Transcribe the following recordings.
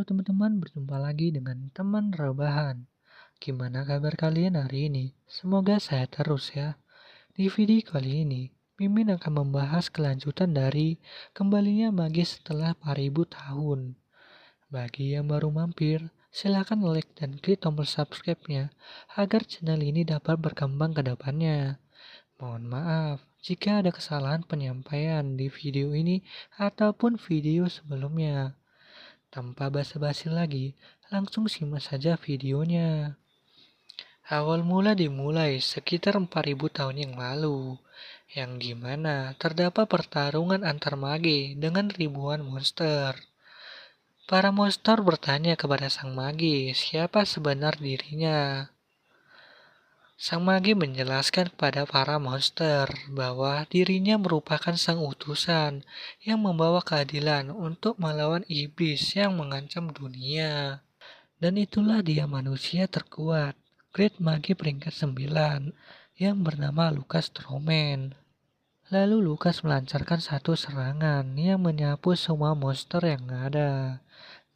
teman-teman, berjumpa lagi dengan teman rebahan. Gimana kabar kalian hari ini? Semoga sehat terus ya. Di video kali ini, Mimin akan membahas kelanjutan dari kembalinya Magi setelah 4000 tahun. Bagi yang baru mampir, silakan like dan klik tombol subscribe-nya agar channel ini dapat berkembang ke depannya. Mohon maaf jika ada kesalahan penyampaian di video ini ataupun video sebelumnya. Tanpa basa-basi lagi, langsung simak saja videonya. Awal mula dimulai sekitar 4000 tahun yang lalu, yang dimana terdapat pertarungan antar mage dengan ribuan monster. Para monster bertanya kepada sang mage siapa sebenar dirinya. Sang mage menjelaskan kepada para monster bahwa dirinya merupakan sang utusan yang membawa keadilan untuk melawan iblis yang mengancam dunia. Dan itulah dia manusia terkuat, Great Mage peringkat 9, yang bernama Lucas Stroman. Lalu Lucas melancarkan satu serangan yang menyapu semua monster yang ada.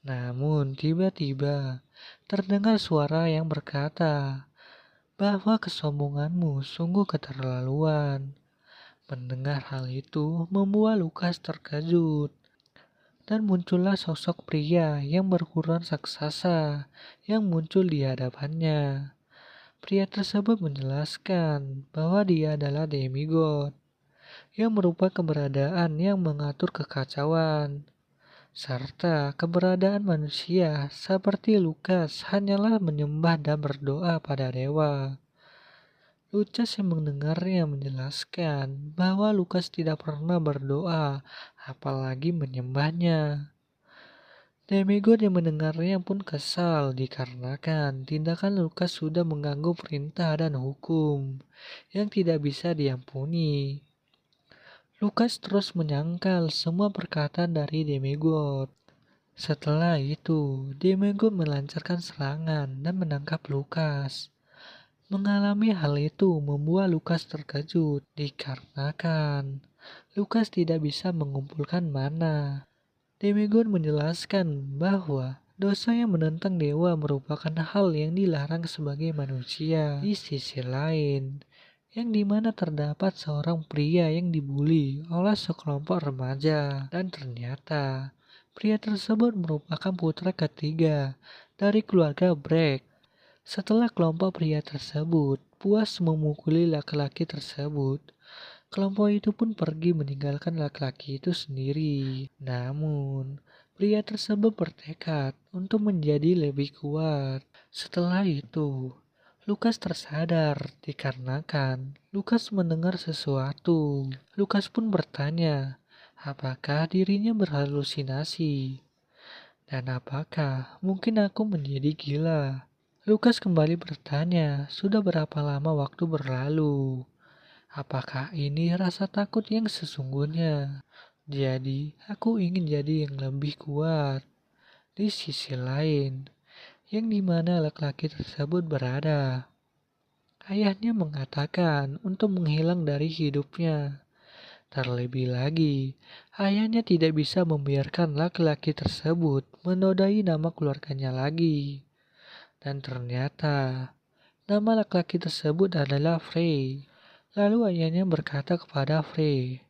Namun tiba-tiba terdengar suara yang berkata bahwa kesombonganmu sungguh keterlaluan. Mendengar hal itu membuat Lucas terkejut. Dan muncullah sosok pria yang berukuran raksasa yang muncul di hadapannya. Pria tersebut menjelaskan bahwa dia adalah demigod yang merupakan keberadaan yang mengatur kekacauan, serta keberadaan manusia seperti Lucas hanyalah menyembah dan berdoa pada dewa. Lucas yang mendengarnya menjelaskan bahwa Lucas tidak pernah berdoa, apalagi menyembahnya. Demigod yang mendengarnya pun kesal dikarenakan tindakan Lucas sudah mengganggu perintah dan hukum yang tidak bisa diampuni. Lucas terus menyangkal semua perkataan dari Demigod. Setelah itu, Demigod melancarkan serangan dan menangkap Lucas. Mengalami hal itu membuat Lucas terkejut dikarenakan Lucas tidak bisa mengumpulkan mana. Demigod menjelaskan bahwa dosa yang menentang dewa merupakan hal yang dilarang sebagai manusia. Di sisi lain, yang dimana terdapat seorang pria yang dibully oleh sekelompok remaja, dan ternyata pria tersebut merupakan putra ketiga dari keluarga Break. Setelah kelompok pria tersebut puas memukuli laki-laki tersebut, kelompok itu pun pergi meninggalkan laki-laki itu sendiri. Namun, pria tersebut bertekad untuk menjadi lebih kuat. Setelah itu, Lucas tersadar dikarenakan Lucas mendengar sesuatu. Lucas pun bertanya, apakah dirinya berhalusinasi? Dan apakah mungkin aku menjadi gila? Lucas kembali bertanya, sudah berapa lama waktu berlalu? Apakah ini rasa takut yang sesungguhnya? Jadi, aku ingin jadi yang lebih kuat. Di sisi lain, yang dimana laki-laki tersebut berada, ayahnya mengatakan untuk menghilang dari hidupnya. Terlebih lagi, ayahnya tidak bisa membiarkan laki-laki tersebut menodai nama keluarganya lagi. Dan ternyata, nama laki-laki tersebut adalah Frey. Lalu ayahnya berkata kepada Frey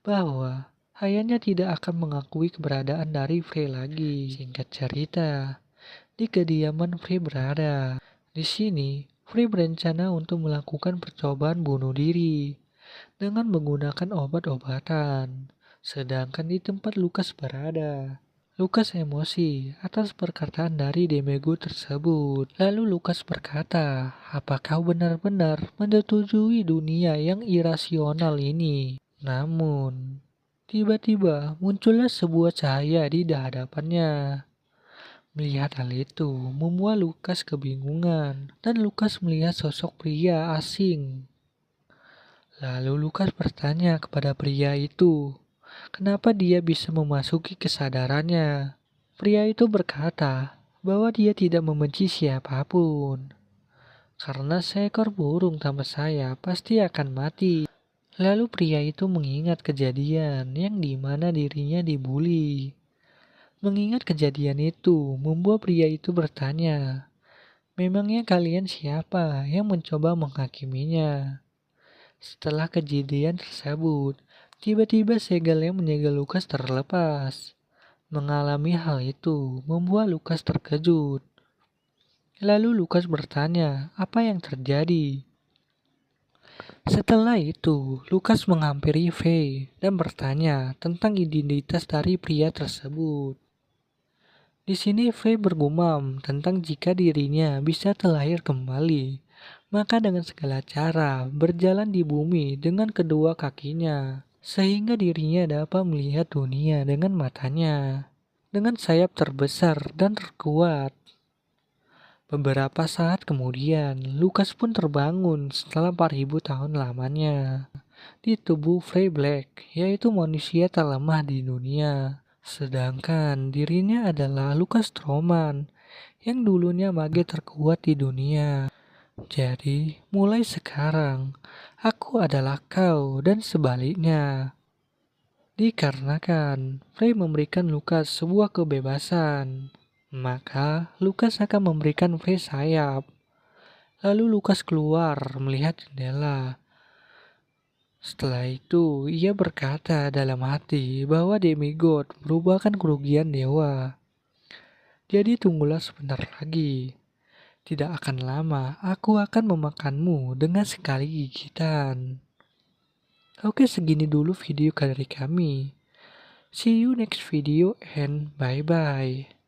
bahwa ayahnya tidak akan mengakui keberadaan dari Frey lagi. Singkat cerita, di kediaman Frey berada. Di sini, Frey berencana untuk melakukan percobaan bunuh diri dengan menggunakan obat-obatan. Sedangkan di tempat Lucas berada, Lucas emosi atas perkataan dari Demigod tersebut. Lalu Lucas berkata, apa kau benar-benar menyetujui dunia yang irasional ini? Namun, tiba-tiba muncullah sebuah cahaya di hadapannya. Melihat hal itu, membuat Lucas kebingungan, dan Lucas melihat sosok pria asing. Lalu Lucas bertanya kepada pria itu, kenapa dia bisa memasuki kesadarannya? Pria itu berkata bahwa dia tidak membenci siapapun, karena seekor burung tanpa sayap pasti akan mati. Lalu pria itu mengingat kejadian yang dimana dirinya dibully. Mengingat kejadian itu, membuat pria itu bertanya, "Memangnya kalian siapa yang mencoba menghakiminya?" Setelah kejadian tersebut, tiba-tiba segel yang menyegel Lukas terlepas. Mengalami hal itu membuat Lukas terkejut. Lalu Lukas bertanya, "Apa yang terjadi?" Setelah itu, Lukas menghampiri Faye dan bertanya tentang identitas dari pria tersebut. Di sini Faye bergumam tentang jika dirinya bisa terlahir kembali, maka dengan segala cara berjalan di bumi dengan kedua kakinya, sehingga dirinya dapat melihat dunia dengan matanya, dengan sayap terbesar dan terkuat. Beberapa saat kemudian, Lukas pun terbangun setelah 4000 tahun lamanya di tubuh Faye Black, yaitu manusia terlemah di dunia. Sedangkan dirinya adalah Lukas Stroman yang dulunya mage terkuat di dunia. Jadi, mulai sekarang, aku adalah kau dan sebaliknya. Dikarenakan Frey memberikan Lukas sebuah kebebasan, maka Lukas akan memberikan Frey sayap. Lalu Lukas keluar melihat jendela. Setelah itu, ia berkata dalam hati bahwa demigod merupakan kerugian dewa. Jadi tunggulah sebentar lagi. Tidak akan lama, aku akan memakanmu dengan sekali gigitan. Oke, segini dulu video dari kami. See you next video and bye-bye.